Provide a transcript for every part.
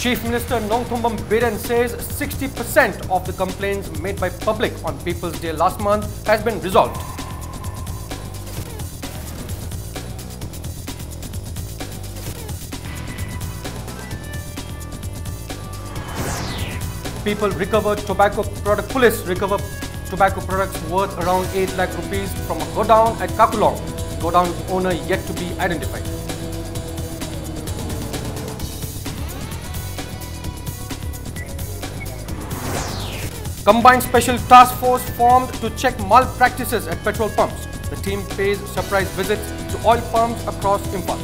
Chief Minister Nongthombam Biren says 60% of the complaints made by public on People's Day last month has been resolved. Police recovered tobacco products worth around 8 lakh rupees from a godown at Kakulong. Godown owner yet to be identified. Combined Special Task Force formed to check malpractices at petrol pumps. The team pays surprise visits to oil pumps across Imphal.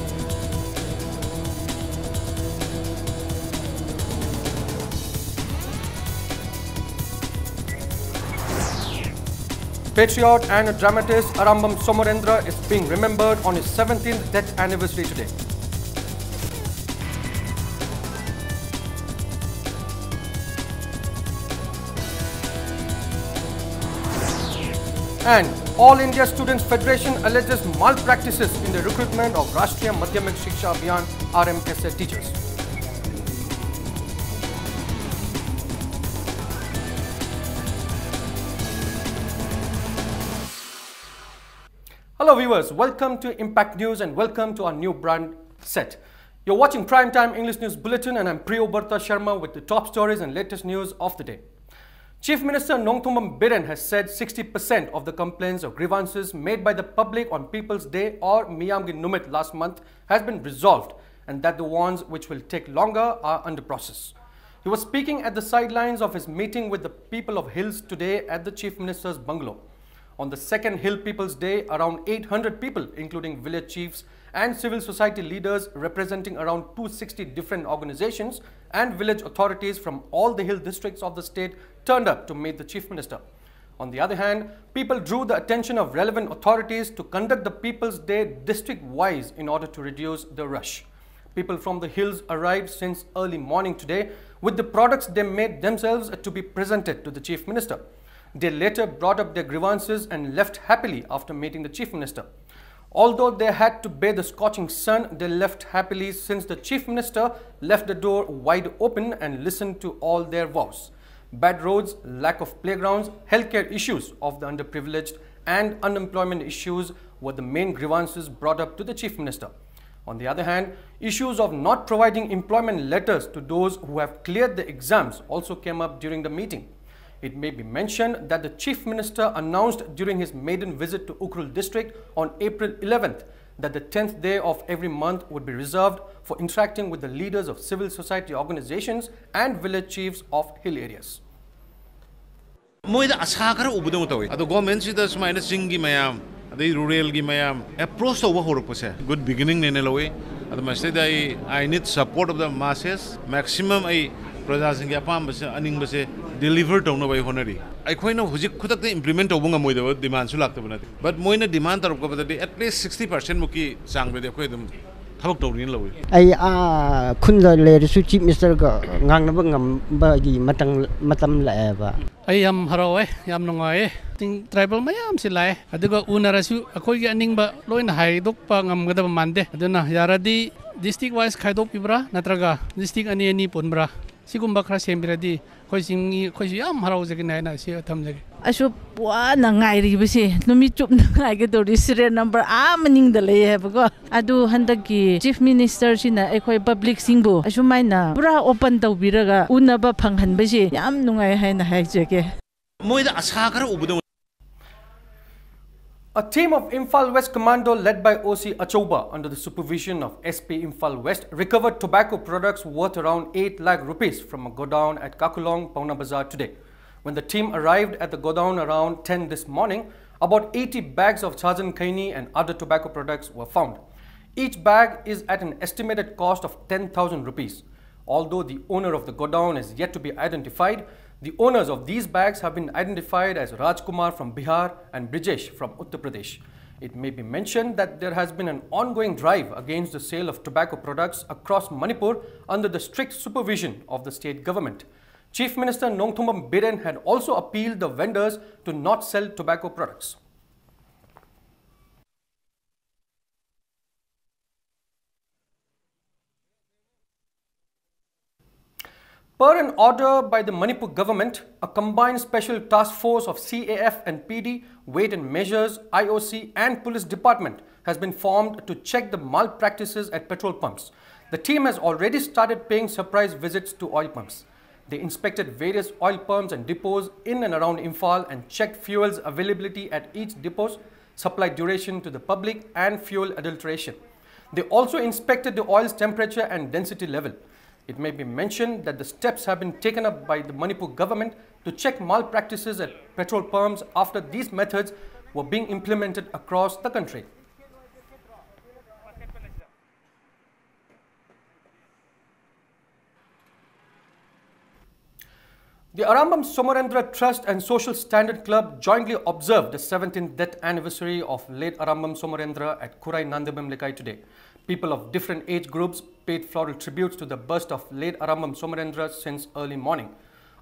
Patriot and dramatist Arambam Somarendra is being remembered on his 17th death anniversary today. And All India Students Federation alleges malpractices in the recruitment of Rashtriya Madhyamik Shiksha Abhiyan RMSA teachers. Hello viewers, welcome to Impact News and welcome to our new brand set. You're watching Primetime English News Bulletin and I'm Priyo Barta Sharma with the top stories and latest news of the day. Chief Minister Nongthombam Biren has said 60% of the complaints or grievances made by the public on People's Day or Miyamgi Numit last month has been resolved and that the ones which will take longer are under process. He was speaking at the sidelines of his meeting with the people of Hills today at the Chief Minister's bungalow. On the second Hill People's Day, around 800 people, including village chiefs and civil society leaders representing around 260 different organizations and village authorities from all the hill districts of the state turned up to meet the Chief Minister. On the other hand, people drew the attention of relevant authorities to conduct the People's Day district-wise in order to reduce the rush. People from the hills arrived since early morning today with the products they made themselves to be presented to the Chief Minister. They later brought up their grievances and left happily after meeting the Chief Minister. Although they had to bear the scorching sun, they left happily since the Chief Minister left the door wide open and listened to all their vows. Bad roads, lack of playgrounds, healthcare issues of the underprivileged and unemployment issues were the main grievances brought up to the Chief Minister. On the other hand, issues of not providing employment letters to those who have cleared the exams also came up during the meeting. It may be mentioned that the Chief Minister announced during his maiden visit to Ukhrul district on April 11th that the 10th day of every month would be reserved for interacting with the leaders of civil society organizations and village chiefs of hill areas. Moida asa kara ubudong tawi. Ado government sida sumaina singi mayam, adi rural gi mayam approach to horupose. Good beginning nene lawi. Ado masida I need support of the masses. Maximum I praja singi apam base aning base deliver tawna by honori. I khoina hujik khudak implement tawbunga moida demand su lakta banati. But moina demand tarap ko at least 60% muki sang bede khoi dum thabak tawrin lawi. Ai khunda le su chief minister ga ngang na ngam ba gi matam la ba. Ai am harawe yam nongai ting tribal mayam silai aduga unarasu akoi gi aning ba loina hai dok pa ngam gada mande aduna yaradi district wise khaidok pibra natraga district ani ponbra sigumba khra sembiradi khoi yam harau jagi naina si tham jagi asu puwa na ngai ri bisi numi chup na ngai ge dori serial number maning da le he ba adu handaki chief minister sina ekhoi public singbu asu maina pura open taw biraga unaba phanghan bisi yam nungai haina hai jage moida asa kara ubudong. A team of Imphal West Commando led by OC Achauba under the supervision of SP Imphal West recovered tobacco products worth around 8 lakh rupees from a godown at Kakulong, Pauna Bazaar today. When the team arrived at the godown around 10 this morning, about 80 bags of Chajan Khaini and other tobacco products were found. Each bag is at an estimated cost of 10,000 rupees. Although the owner of the godown is yet to be identified, the owners of these bags have been identified as Rajkumar from Bihar and Brijesh from Uttar Pradesh. It may be mentioned that there has been an ongoing drive against the sale of tobacco products across Manipur under the strict supervision of the state government. Chief Minister Nongthombam Biren had also appealed the vendors to not sell tobacco products. Per an order by the Manipur government, a combined special task force of CAF and PD, Weight and Measures, IOC and Police Department has been formed to check the malpractices at petrol pumps. The team has already started paying surprise visits to oil pumps. They inspected various oil pumps and depots in and around Imphal and checked fuel's availability at each depot, supply duration to the public and fuel adulteration. They also inspected the oil's temperature and density level. It may be mentioned that the steps have been taken up by the Manipur government to check malpractices at petrol pumps after these methods were being implemented across the country. The Arambam Somarendra Trust and Social Standard Club jointly observed the 17th death anniversary of late Arambam Somarendra at Kurai Nandabam Lekai today. People of different age groups paid floral tributes to the bust of late Arambam Somarendra since early morning.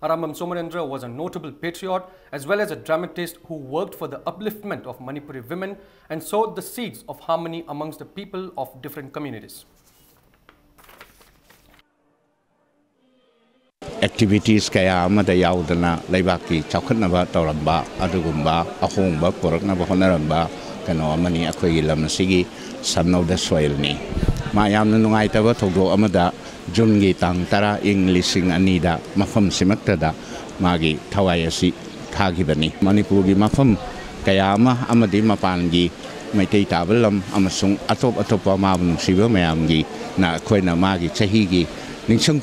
Arambam Somarendra was a notable patriot as well as a dramatist who worked for the upliftment of Manipuri women and sowed the seeds of harmony amongst the people of different communities. Activities kaya amada yaudana laibaki chawkhatnaba tawramba adugumba ahongba poraknaba honaramba kano amani akhoi lam asigi sannoda soil ni ma yamna nungaitaba thogdo amada June gi tang tara ing lising anida mafam simaktada magi thawai asi thagibani Manipur gi mafam kaya ama amadi mapangi maitai tabalam amasung atop mabun siba mayamgi na khoina magi chahi gi Manipur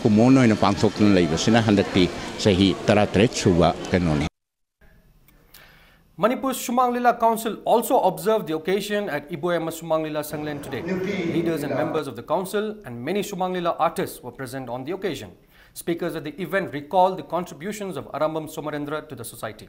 Shumanglila Council also observed the occasion at Iboyama Shumanglila Sanglen today. Leaders and members of the council and many Shumanglila artists were present on the occasion. Speakers at the event recalled the contributions of Arambam Somarendra to the society.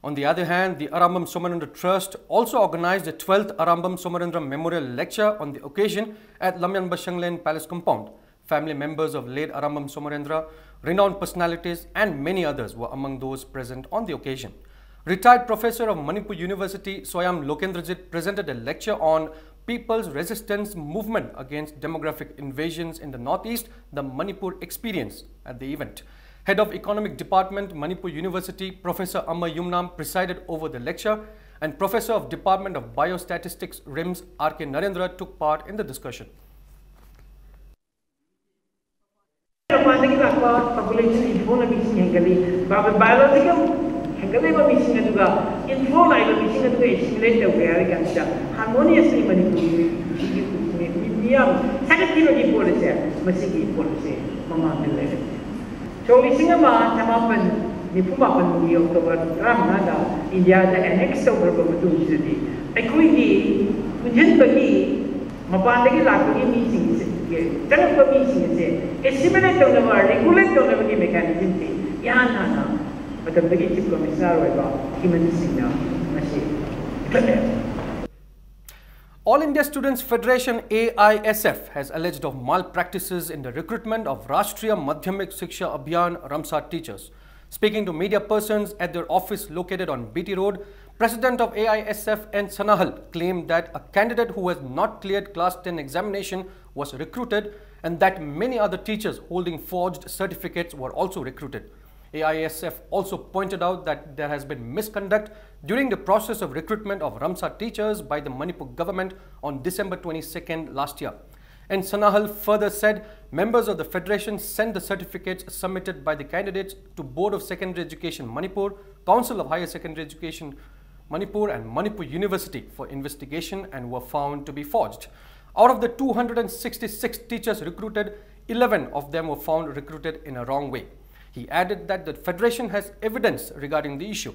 On the other hand, the Arambam Somarendra Trust also organized the 12th Arambam Somarendra Memorial Lecture on the occasion at Lamyan Bashanglen Palace Compound. Family members of late Arambam Somarendra, renowned personalities and many others were among those present on the occasion. Retired Professor of Manipur University Soyam Lokendrajit presented a lecture on People's Resistance Movement Against Demographic Invasions in the Northeast, the Manipur Experience at the event. Head of Economic Department, Manipur University, Professor Amma Yumnam presided over the lecture and Professor of Department of Biostatistics, RIMS, R.K. Narendra took part in the discussion. So, October, India annexed over the Equity, Mapandaki Laki meetings, Telephone meetings, a similar to the regulatory mechanism, Yana, but the Chief Commissar about human signal. All India Students Federation AISF has alleged of malpractices in the recruitment of Rashtriya Madhyamik Shiksha Abhiyan Ramsar teachers. Speaking to media persons at their office located on BT Road, President of AISF N. Sanahal claimed that a candidate who has not cleared Class 10 examination was recruited and that many other teachers holding forged certificates were also recruited. AISF also pointed out that there has been misconduct during the process of recruitment of Ramsar teachers by the Manipur government on December 22nd last year. And Sanahal further said members of the federation sent the certificates submitted by the candidates to Board of Secondary Education Manipur, Council of Higher Secondary Education Manipur and Manipur University for investigation and were found to be forged. Out of the 266 teachers recruited, 11 of them were found recruited in a wrong way. He added that the federation has evidence regarding the issue.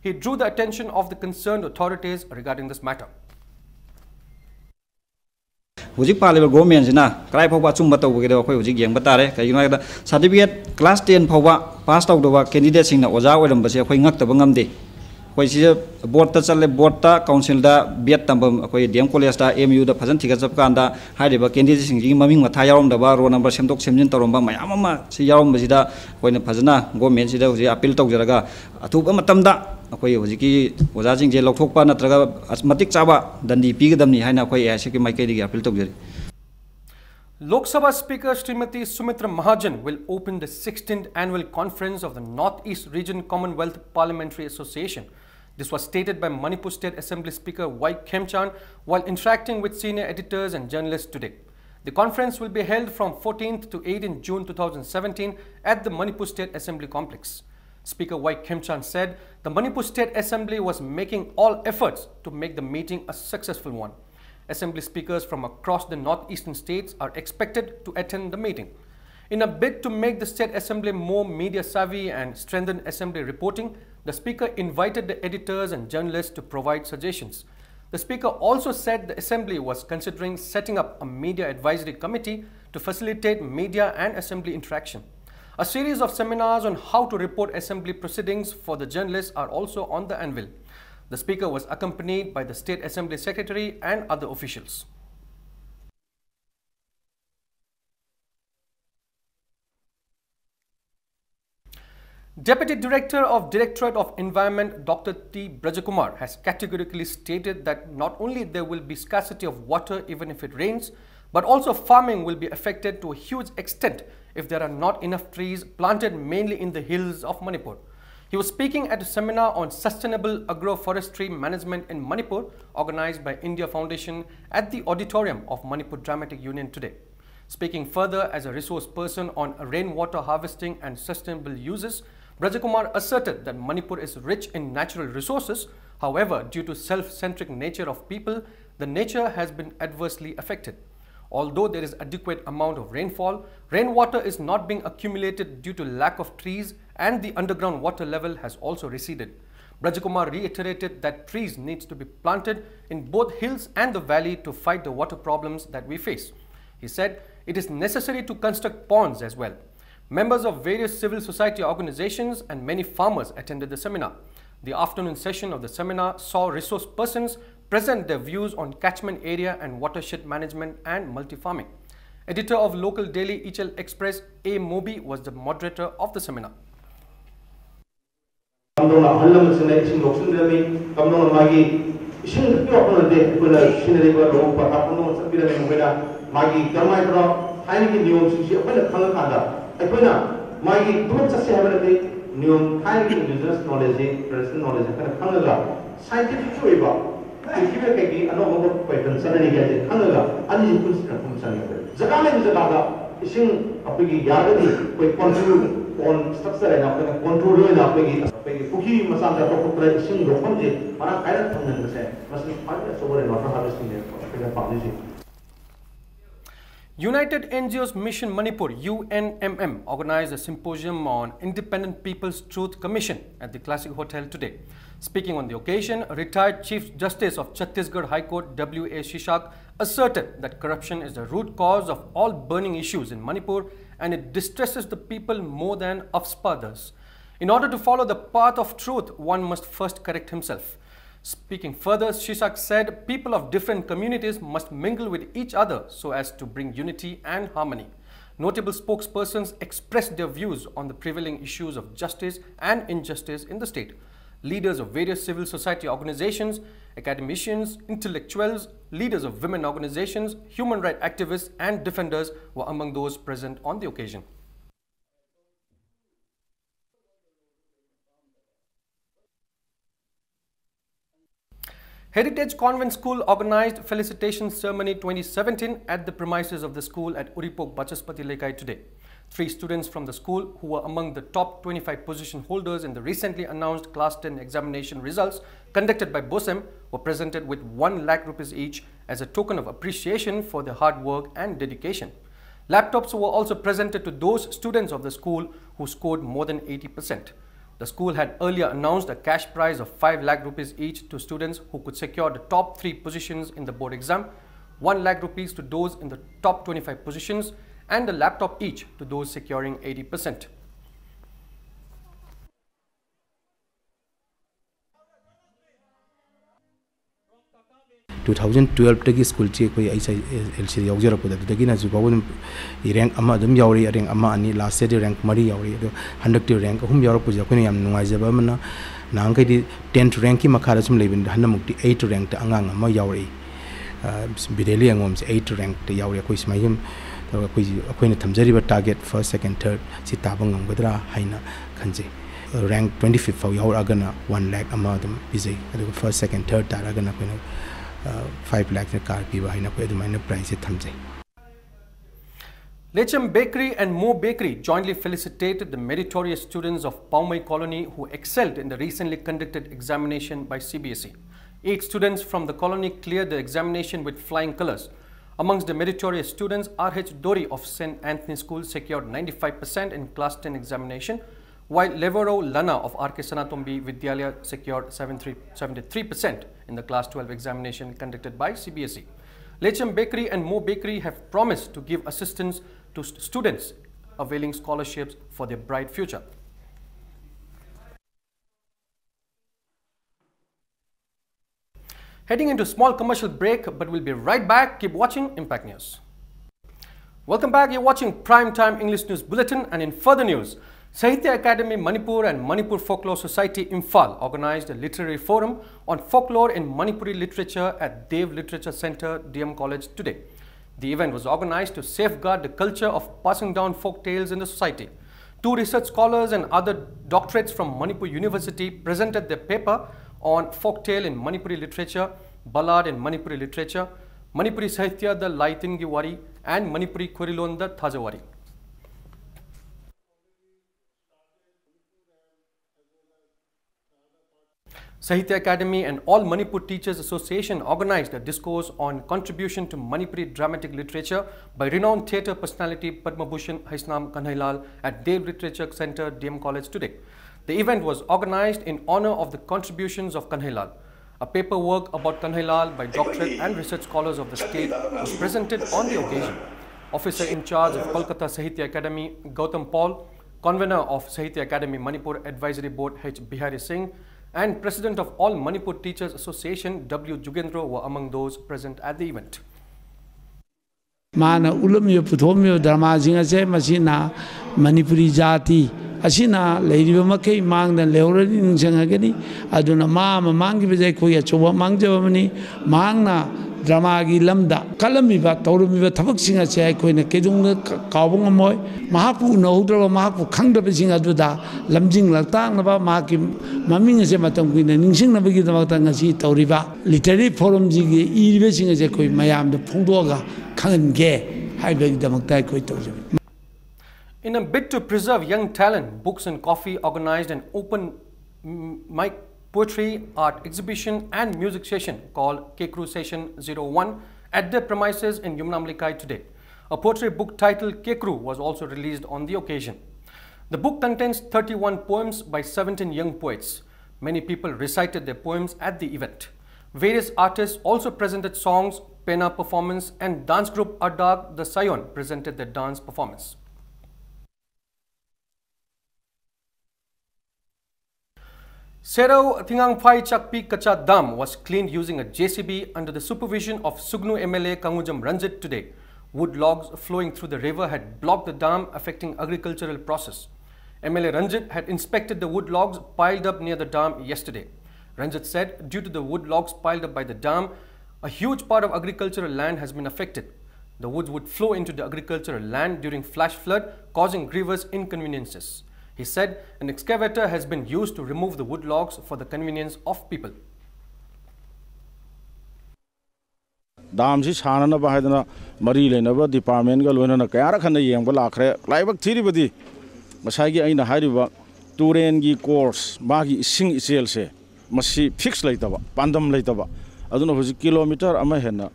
He drew the attention of the concerned authorities regarding this matter. Hujik Paliba government na Cry Pova Chumbato with the Hujik Yang Batare, United Certificate Class 10 Pova passed out of candidates in the Ozawa and Basia Pingak the Bangamdi. कोई चीज़ board ता चले board ता council दा बेट तंबम कोई DM college ता MU दा फजन थिगा जब कांदा हाइरिबा कैंडिडेट सिंगी ममिंग मथा यारोम दबा रो नंबर सेमदोक सेमजिन तरोमबा मयाम अमा सि यारोम बजिदा कोइना फजना गवर्नमेंट सिदा हुजी अपील तौजरगा अथुबा मतमदा कोई हुजिकी ओजाजिंग जे लौथोकपा नत्रगा मतिक चाबा दंडी पीगदमनी हाइना कोई ऐसे की माइकेदी appeal तौजरी Lok Sabha Speaker Srimati Sumitra Mahajan will open the 16th annual conference of the North-East Region Commonwealth Parliamentary Association. This was stated by Manipur State Assembly Speaker Y. Khemchan while interacting with senior editors and journalists today. The conference will be held from 14th to 18th June 2017 at the Manipur State Assembly Complex. Speaker Y. Khemchan said the Manipur State Assembly was making all efforts to make the meeting a successful one. Assembly speakers from across the northeastern states are expected to attend the meeting. In a bid to make the State Assembly more media savvy and strengthen Assembly reporting, the Speaker invited the editors and journalists to provide suggestions. The Speaker also said the Assembly was considering setting up a media advisory committee to facilitate media and Assembly interaction. A series of seminars on how to report Assembly proceedings for the journalists are also on the anvil. The Speaker was accompanied by the State Assembly Secretary and other officials. Deputy Director of Directorate of Environment Dr. T. Brajakumar has categorically stated that not only there will be scarcity of water even if it rains, but also farming will be affected to a huge extent if there are not enough trees planted mainly in the hills of Manipur. He was speaking at a seminar on sustainable agroforestry management in Manipur organized by India Foundation at the auditorium of Manipur Dramatic Union today. Speaking further as a resource person on rainwater harvesting and sustainable uses, Brajakumar asserted that Manipur is rich in natural resources. However, due to self-centric nature of people, the nature has been adversely affected. Although there is adequate amount of rainfall, rainwater is not being accumulated due to lack of trees and the underground water level has also receded. Brajakumar reiterated that trees needs to be planted in both hills and the valley to fight the water problems that we face. He said it is necessary to construct ponds as well. Members of various civil society organizations and many farmers attended the seminar. The afternoon session of the seminar saw resource persons present their views on catchment area and watershed management and multi-farming. Editor of local daily Ichel Express, A. Mobi, was the moderator of the seminar. United NGOs Mission Manipur UNMM organized a symposium on Independent People's Truth Commission at the Classic Hotel today. Speaking on the occasion, retired Chief Justice of Chhattisgarh High Court W.A. Shishak asserted that corruption is the root cause of all burning issues in Manipur and it distresses the people more than UFSPA does. In order to follow the path of truth, one must first correct himself. Speaking further, Shishak said people of different communities must mingle with each other so as to bring unity and harmony. Notable spokespersons expressed their views on the prevailing issues of justice and injustice in the state. Leaders of various civil society organizations, academicians, intellectuals, leaders of women organizations, human rights activists and defenders were among those present on the occasion. Heritage Convent School organized Felicitation Ceremony 2017 at the premises of the school at Uripok Bachaspati Lekai today. 3 students from the school who were among the top 25 position holders in the recently announced Class 10 examination results conducted by BOSEM were presented with 1 lakh rupees each as a token of appreciation for their hard work and dedication. Laptops were also presented to those students of the school who scored more than 80%. The school had earlier announced a cash prize of 5 lakh rupees each to students who could secure the top 3 positions in the board exam, 1 lakh rupees to those in the top 25 positions, and a laptop each to those securing 80%. 2012 tagi school chi koi ICLC yaujara pada dagi na zubaw rank ama dum yauri rank ama ani last year rank mari yauri do 100 rank hum yaura puja koi yam nungai jaba mana nang kai di 10th rank ki makara sum lebin hanamukti 8th rank ta angang ama yauri bideli angom 8th rank ta yauri koi smayum koi na thamjari ba target first second third si tabang ngamgadra haina khanje rank 25 fau yaura gana 1 lakh ama dum bizai adu first second third tara gana koi 5 lakhs car piba haina koi adu maina price thamjai. Lecham Bakery and Mo Bakery jointly felicitated the meritorious students of Paumai Colony who excelled in the recently conducted examination by CBSE. 8 students from the colony cleared the examination with flying colors. Amongst the meritorious students, R.H. Dori of St. Anthony School secured 95% in Class 10 examination, while Levero Lana of R.K. Sanatombi Vidyalaya secured 73% in the Class 12 examination conducted by CBSE. Lecham Bakery and Mo Bakery have promised to give assistance to students availing scholarships for their bright future. Heading into a small commercial break, but we'll be right back. Keep watching Impact News. Welcome back. You're watching Primetime English News Bulletin, and in further news, Sahitya Academy Manipur and Manipur Folklore Society Imphal organized a literary forum on folklore in Manipuri literature at Dev Literature Center, DM College today. The event was organized to safeguard the culture of passing down folk tales in the society. 2 research scholars and other doctorates from Manipur University presented their paper on folktale in Manipuri literature, ballad in Manipuri literature, Manipuri Sahitya the Laitingi Wari, and Manipuri Korilon the Thajawari. Sahitya Academy and All Manipur Teachers Association organized a discourse on contribution to Manipuri dramatic literature by renowned theatre personality Padma Bhushan Haisnam Kanhailal at Dev Literature Center, DM College today. The event was organized in honor of the contributions of Kanhailal. A paperwork about Kanhailal by doctorate and research scholars of the state was presented on the occasion. Officer in charge of Kolkata Sahitya Academy, Gautam Paul, convener of Sahitya Academy Manipur Advisory Board H. Bihari Singh, and President of All Manipur Teachers Association W. Jugendro were among those present at the event. Mana ulumyo puthomyo drama jinga che masina Manipuri jati asina leiriba makai mangdan leurani ningsangagani aduna ma mangi bejai khoi achoba mangjabamani mangna drama gi lamda kalamiba tawrumiba thabak singa che ai khoina kedungna kawbong amoy mahapu nohdra mahapu khangdaba singa duda lamjing laktang naba maki maming se matam kuina ningsing nabagi damakta ngasi tawriba literary forum ji gi iribe singa che khoi mayam da phongdoga khange haibagi damakta khoi tawjab. In a bid to preserve young talent, Books and Coffee organized an open mic poetry, art exhibition and music session called Kekru Session 01 at their premises in Yumnamlikai today. A poetry book titled Kekru was also released on the occasion. The book contains 31 poems by 17 young poets. Many people recited their poems at the event. Various artists also presented songs, Pena performance, and dance group Adag the Sayon presented their dance performance. Serau Thingangphai Chakpi Kacha Dam was cleaned using a JCB under the supervision of Sugnu MLA Kangujam Ranjit today. Wood logs flowing through the river had blocked the dam, affecting agricultural process. MLA Ranjit had inspected the wood logs piled up near the dam yesterday. Ranjit said due to the wood logs piled up by the dam, a huge part of agricultural land has been affected. The woods would flow into the agricultural land during flash flood, causing grievous inconveniences. He said an excavator has been used to remove the wood logs for the convenience of people. Dam si sana na bahai na mari le na ba department ga loina na kaya rakhan na yeng ba lakhre laibak thiri badi masai gi aina hari ba turen gi course ba gi sing isel se masi fix laita ba pandam laita ba aduna hoji kilometer ama hena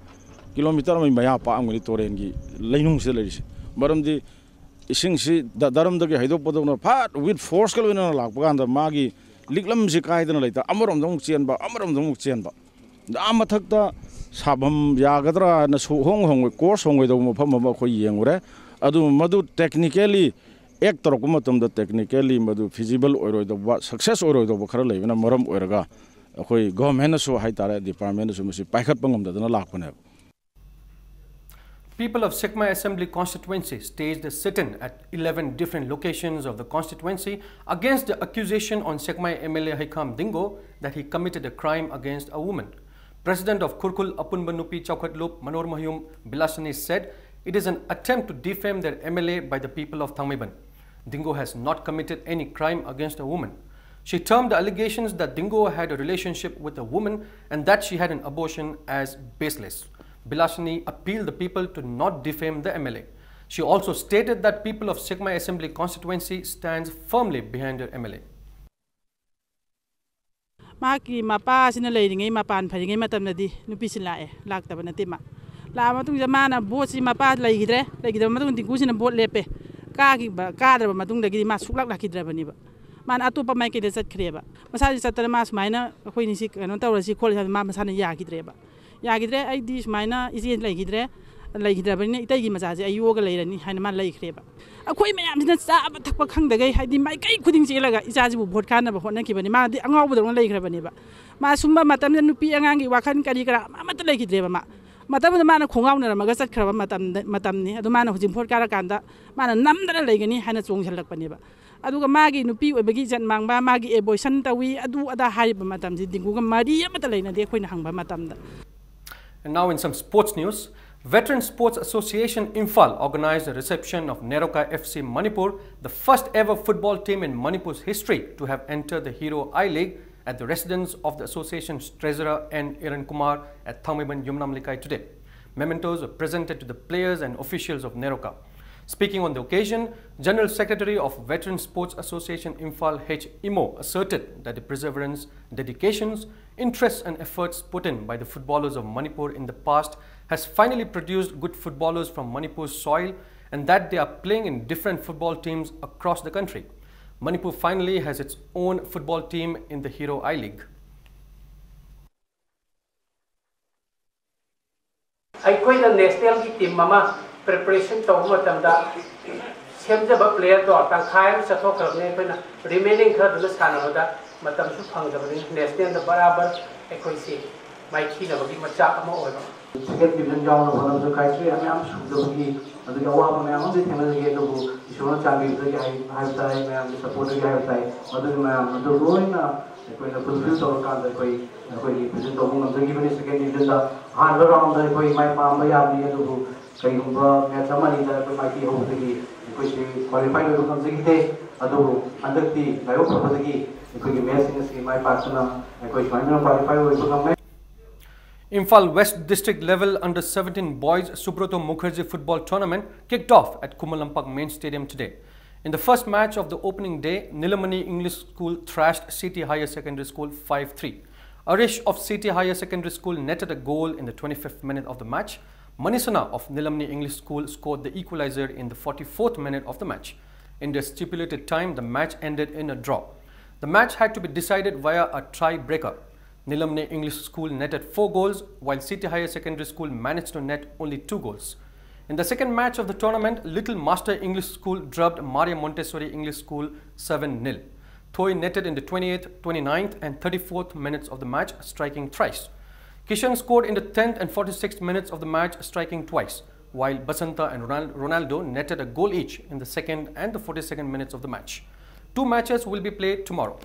kilometer mai maya pa angli turen gi leinung se leise maram di ising si daram dagi haidok podona phat with force kal wena lak paganda magi liklam si kaidana laita amarom dong chen ba amathak da sabam yagadra na su hong course hong do mo pham ma khoi yengure adu madu technically ek tor ko matam da technically madu feasible oiro do success oiro do khara leina maram oiraga ꯑꯩꯈꯣꯏ ꯒꯣꯚꯔꯟꯃꯦꯟꯠꯅꯁꯨ ꯍꯥꯏꯇꯥꯔꯦ ꯗꯤꯄꯥꯔꯠꯃꯦꯟꯠꯅꯁꯨ ꯃꯁꯤ ꯄꯥꯏꯈꯠꯄ ꯉꯝꯗꯗꯅ ꯂꯥꯛꯄꯅꯦꯕ. People of Sekmai Assembly constituency staged a sit-in at 11 different locations of the constituency against the accusation on Sekmai MLA Haikam Dingo that he committed a crime against a woman. President of Kurkul Apunbanupi Chaukatlup Manor Mahyum Bilasani said it is an attempt to defame their MLA by the people of Thangmaiban. Dingo has not committed any crime against a woman. She termed the allegations that Dingo had a relationship with a woman and that she had an abortion as baseless. Bilasani appealed the people to not defame the MLA. She also stated that people of Sekmai Assembly constituency stands firmly behind her MLA. Maki mapa sina leiringai mapan pharingai matamnadi nupi sin lae laktaba nate ma la matung jamana boat si mapa leigidre matung tingu sina boat lepe ka gi ba ka dra matung dagi ma suklak lakidra bani ba man atopa mai ke de sat khreba masa ji satara ma smaina khoi ni si no tawra si khol ma masana ya gidre ba ya gidre ai di smaina isi leigidre bani itai gi maja ji ayoga leirani haina ma leikreba akhoi mayam jina cha ba thakpa khangdagai haidi mai kai khuding chelaga isa ji bu vote khana ba honna ki bani ma di angau bu dong leikrabani ba ma sumba matam nupi angangi wakhan kari kara ma ta leikidre ba matam ma na khongau na ma ga sat khraba matam ni adu ma na hujim vote kara kanda ma na namdara leigani haina chong chalak bani ba aduga magi nupi obagi jan mangba magi abortion tawi adu ada hariba matam ji dingu ga mari amata leina de khoina hangba matam da. And now in some sports news, Veteran Sports Association Imphal organized a reception of Neroka FC Manipur, the first ever football team in Manipur's history to have entered the Hero I-League at the residence of the association's treasurer N. Iran Kumar at Thangmaiban Yumnamlikai today. Mementos were presented to the players and officials of Neroka. Speaking on the occasion, General Secretary of Veteran Sports Association Imphal H. Imo asserted that the perseverance, dedications, interests and efforts put in by the footballers of Manipur in the past has finally produced good footballers from Manipur's soil and that they are playing in different football teams across the country. Manipur finally has its own football team in the Hero I-League. National team mama preparation to matamda semjaba player do tangkhai sathok rabne koina remaining khad na sanabada matam su phangdabani national da barabar ekoi si mai khina bagi macha ama oiba second division jaw na bana so kai tri am sudabagi adu yawa ma am de thena ge do isona changi de hai tai ma am support ge hai tai adu ma am do roina ekoi na fulfill to kan da koi present to ngam de gi second division da han round da koi mai pa ma ya ni adu kai humba match amani da koi mai ki ho de koi se qualify do kam se te adu andakti layo propaganda koi ki match ni se mai pa suna koi final qualify ho kam Imphal West District level under-17 boys Subroto Mukherjee football tournament kicked off at Kumalampak Main Stadium today. In the first match of the opening day, Nilamani English School thrashed CT Higher Secondary School 5-3. Arish of CT Higher Secondary School netted a goal in the 25th minute of the match. Manisana of Nilamani English School scored the equalizer in the 44th minute of the match. In the stipulated time, the match ended in a draw. The match had to be decided via a tie-breaker. Nilamne English School netted 4 goals, while City Higher Secondary School managed to net only 2 goals. In the second match of the tournament, Little Master English School drubbed Maria Montessori English School 7-0. Thoi netted in the 28th, 29th and 34th minutes of the match, striking thrice. Kishan scored in the 10th and 46th minutes of the match, striking twice, while Basanta and Ronaldo netted a goal each in the 2nd and the 42nd minutes of the match. 2 matches will be played tomorrow.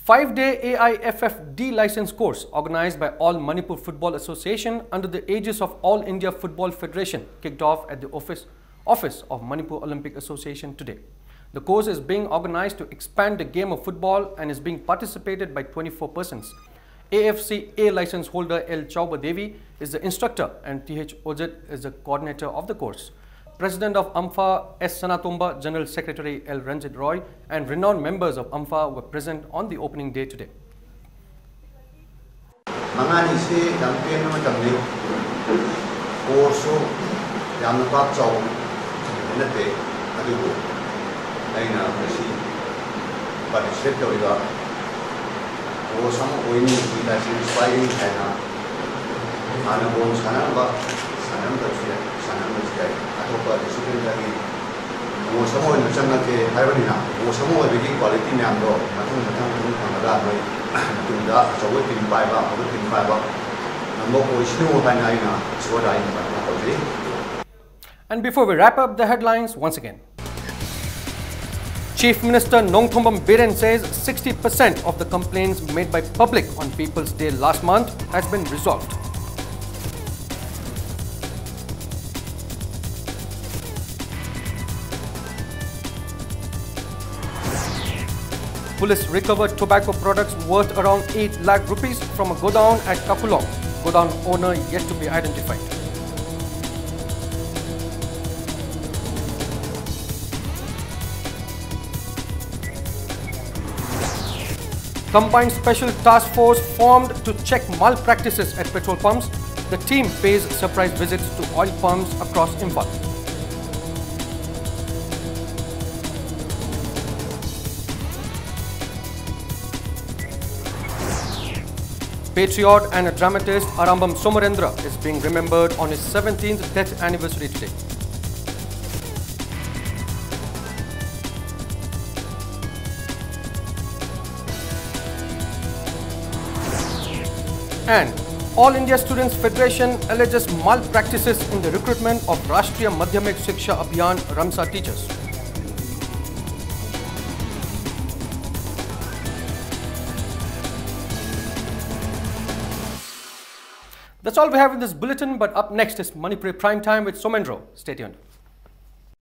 Five-day AIFFD license course organized by All Manipur Football Association under the aegis of All India Football Federation kicked off at the office of Manipur Olympic Association today. The course is being organized to expand the game of football and is being participated by 24 persons. AFC A license holder L. Chauba Devi is the instructor and TH Ojit is the coordinator of the course. President of AMFA S. Sanatomba, General Secretary L. Ranjit Roy and renowned members of AMFA were present on the opening day today. ꯁꯥꯟꯅꯔꯝꯗꯕꯁꯨ ꯌꯥꯏ ꯁꯥꯟꯅꯔꯝꯕꯁꯨ ꯌꯥꯏ ꯑꯇꯣꯞꯄ ꯗꯤꯁꯤꯄ꯭ꯂꯤꯟꯗꯒꯤ coach ꯑꯃ ꯑꯣꯏꯅ ꯆꯪꯉꯛꯀꯦ ꯍꯥꯏꯕꯅꯤꯅ coach ꯑꯃ ꯑꯣꯏꯕꯒꯤ quality ꯃꯌꯥꯝꯗꯣ ꯃꯊꯪ ꯐꯪꯉꯒ ꯅꯣꯏ ꯇꯨꯡꯗ ꯑꯆꯧꯕ ꯇꯤꯝ ꯄꯥꯏꯕ ꯑꯐꯕ ꯇꯤꯝ ꯄꯥꯏꯕ ꯉꯝꯕ ꯑꯣꯏꯁꯅꯨ ꯍꯥꯏꯅ ꯑꯩꯅ ꯏꯁꯣꯔꯗ ꯑꯩꯅ ꯄ꯭ꯔꯥꯊꯅꯥ ꯇꯧꯖꯩ. And before we wrap up the headlines once again, Chief Minister Nongthombam Biren says 60% of the complaints made by public on People's Day last month has been resolved. Police recovered tobacco products worth around 8 lakh rupees from a godown at Kakulong. Godown owner yet to be identified. Combined Special Task Force formed to check malpractices at petrol pumps. The team pays surprise visits to oil pumps across Imphal. Patriot and a dramatist Arambam Somarendra is being remembered on his 17th death anniversary today. And All India Students Federation alleges malpractices in the recruitment of Rashtriya Madhyamik Shiksha Abhiyan Ramsa teachers. That's all we have in this bulletin, but up next is Manipur Prime Time with Somendro. Stay tuned.